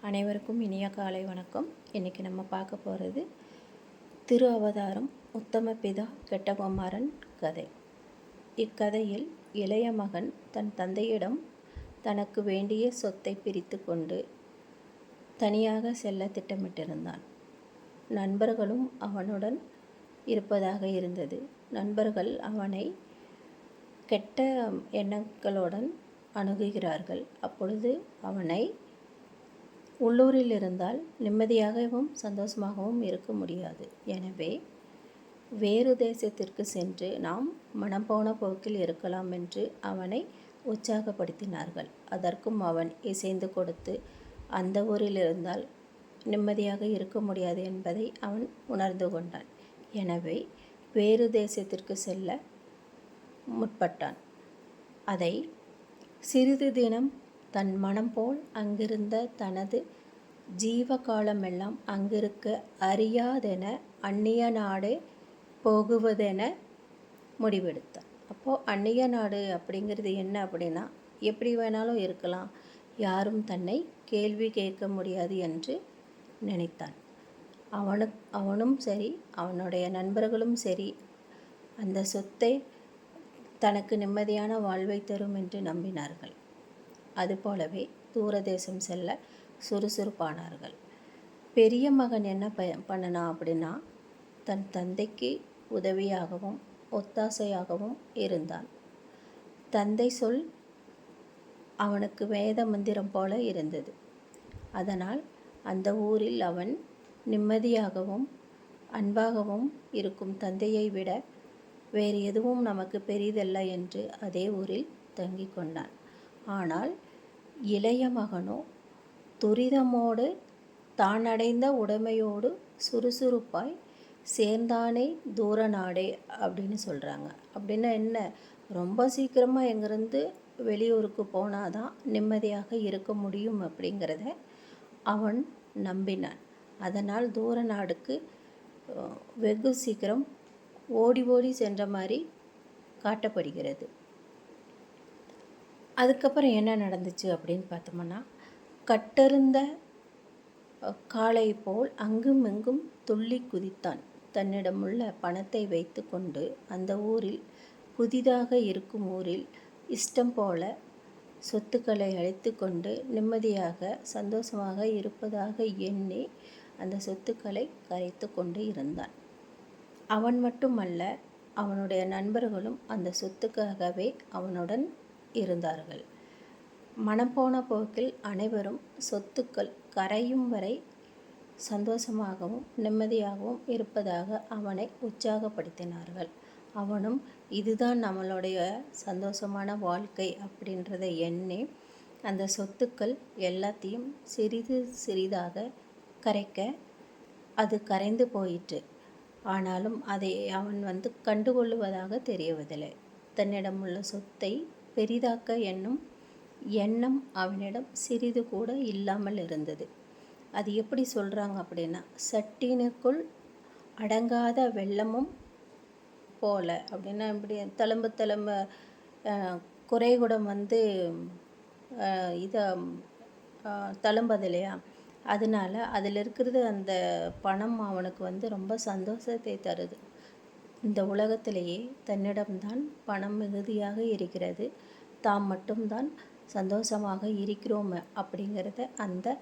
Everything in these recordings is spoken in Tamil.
அனைவருக்கும் இனிய காலை வணக்கம். இன்றைக்கி நம்ம பார்க்க போகிறது திரு அவதாரம் உத்தம பிதா கெட்டகுமாரன் கதை. இக்கதையில் இளைய மகன் தன் தந்தையிடம் தனக்கு வேண்டிய சொத்தை பிரித்து கொண்டு தனியாக செல்ல திட்டமிட்டிருந்தான். நண்பர்களும் அவனுடன் இருப்பதாக இருந்தது. நண்பர்கள் அவனை கெட்ட எண்ணங்களுடன் அணுகுகிறார்கள். அப்பொழுது அவனை உள்ளூரில் இருந்தால் நிம்மதியாகவும் சந்தோஷமாகவும் இருக்க முடியாது. எனவே வேறு தேசத்திற்கு சென்று நாம் மனம் போன போக்கில் இருக்கலாம் என்று அவனை உற்சாகப்படுத்தினார்கள். அதற்கும் அவன் இசைந்து கொடுத்து அந்த ஊரில் இருந்தால் நிம்மதியாக இருக்க முடியாது என்பதை அவன் உணர்ந்து கொண்டான். எனவே வேறு தேசத்திற்கு செல்ல முற்பட்டான். அதை சிறிது தினம் தன் மனம் போல் அங்கிருந்த தனது ஜீவகாலமெல்லாம் அங்கிருக்க அறியாதென அந்நிய நாடே போகுவதென முடிவெடுத்தான். அப்போது அந்நிய நாடு அப்படிங்கிறது என்ன அப்படின்னா, எப்படி வேணாலும் இருக்கலாம், யாரும் தன்னை கேள்வி கேட்க முடியாது என்று நினைத்தான். அவனும் சரி, அவனுடைய நண்பர்களும் சரி, அந்த சொத்தை தனக்கு நிம்மதியான வாழ்வை தரும் என்று நம்பினார்கள். அதுபோலவே தூரதேசம் செல்ல சுறுசுறுப்பானார்கள். பெரிய மகன் என்ன பண்ணனான் அப்படின்னா, தன் தந்தைக்கு உதவியாகவும் ஒத்தாசையாகவும் இருந்தான். தந்தை சொல் அவனுக்கு வேத மந்திரம் போல இருந்தது. அதனால் அந்த ஊரில் அவன் நிம்மதியாகவும் அன்பாகவும் இருக்கும் தந்தையை விட வேறு எதுவும் நமக்கு பெரிதல்ல என்று அதே ஊரில் தங்கி கொண்டான். ஆனால் இளைய மகனோ துரிதமோடு தான் அடைந்த உடைமையோடு சுறுசுறுப்பாய் சேர்ந்தானே தூர நாடே அப்படின்னு சொல்கிறாங்க. அப்படின்னா என்ன, ரொம்ப சீக்கிரமாக எங்கேருந்து வெளியூருக்கு போனால் தான் நிம்மதியாக இருக்க முடியும் அப்படிங்கிறத அவன் நம்பினான். அதனால் தூர நாடுக்கு வெகு சீக்கிரம் ஓடி ஓடி சென்ற மாதிரி காட்டப்படுகிறது. அதுக்கப்புறம் என்ன நடந்துச்சு அப்படின்னு பார்த்தோம்னா, கட்டெறிந்த காளை போல் அங்கும் இங்கும் துள்ளி குதித்தான். தன்னிடமுள்ள பணத்தை வைத்து கொண்டு அந்த ஊரில், புதிதாக இருக்கும் ஊரில் இஷ்டம் போல சொத்துக்களை அழைத்து கொண்டு நிம்மதியாக சந்தோஷமாக இருப்பதாக எண்ணி அந்த சொத்துக்களை கரைத்து கொண்டு இருந்தான். அவன் மட்டுமல்ல, அவனுடைய நண்பர்களும் அந்த சொத்துக்காகவே அவனுடன் இருந்தார்கள். மனம் போன போக்கில் அனைவரும் சொத்துக்கள் கரையும் வரை சந்தோஷமாகவும் நிம்மதியாகவும் இருப்பதாக அவனை உற்சாகப்படுத்தினார்கள். அவனும் இதுதான் நம்மளுடைய சந்தோஷமான வாழ்க்கை அப்படின்றத எண்ணி அந்த சொத்துக்கள் எல்லாத்தையும் சிறிது சிறிதாக கரைக்க அது கரைந்து போயிற்று. ஆனாலும் அதை அவன் கண்டுகொள்ளுவதாக தெரியவதில்லை. தன்னிடமுள்ள சொத்தை பெரிதாக்க என்னும் எண்ணம் அவனிடம் சிறிது கூட இல்லாமல் இருந்தது. அது எப்படி சொல்கிறாங்க அப்படின்னா, சட்டினுக்குள் அடங்காத வெள்ளமும் போல அப்படின்னா, இப்படி தழும்பு குறைகுடம் இதை தழும்பது இல்லையா, அதனால அதில் இருக்கிறது அந்த பணம் அவனுக்கு ரொம்ப சந்தோஷத்தை தருது. இந்த உலகத்திலேயே தன்னிடம்தான் பணம் மிகுதியாக இருக்கிறது, தாம் மட்டும்தான் சந்தோஷமாக இருக்கிறோம் அப்படிங்கிறத அந்த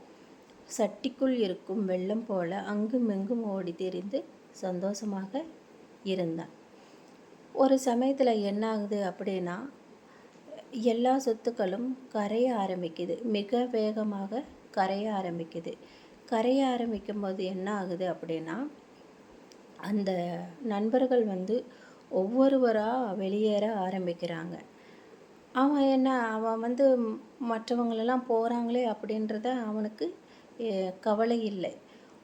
சட்டிக்குள் இருக்கும் வெள்ளம் போல அங்கும் இங்கும் ஓடி திரிந்து சந்தோஷமாக இருந்தான். ஒரு சமயத்தில் என்ன ஆகுது அப்படின்னா, எல்லா சொத்துக்களும் கரைய ஆரம்பிக்குது. மிக வேகமாக கரைய ஆரம்பிக்குது. கரைய ஆரம்பிக்கும் போது என்ன ஆகுது அப்படின்னா, அந்த நண்பர்கள் ஒவ்வொருவராக வெளியேற ஆரம்பிக்கிறாங்க. அவன் மற்றவங்களெல்லாம் போகிறாங்களே அப்படின்றத அவனுக்கு கவலை இல்லை.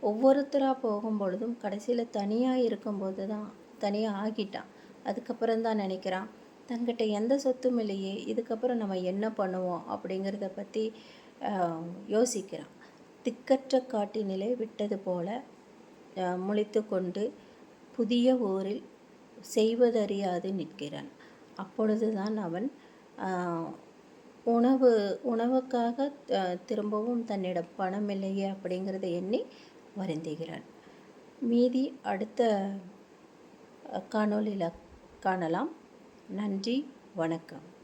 ஒவ்வொருத்தராக போகும்பொழுதும் கடைசியில் தனியாக இருக்கும்போது தான் தனியாக ஆகிட்டான். அதுக்கப்புறம் தான் நினைக்கிறான், தங்கிட்ட எந்த சொத்தும் இல்லையே, இதுக்கப்புறம் நம்ம என்ன பண்ணுவோம் அப்படிங்கிறத பற்றி யோசிக்கிறான். திக்கற்ற காட்டினிலே விட்டது போல முழித்து கொண்டு புதிய ஊரில் செய்வதறியாது நிற்கிறான். அப்பொழுது தான் அவன் உணவு உணவுக்காக திரும்பவும் தன்னிடம் பணம் இல்லையே அப்படிங்கிறத எண்ணி வருந்துகிறான். மீதி அடுத்த காணொளியில் காணலாம். நன்றி, வணக்கம்.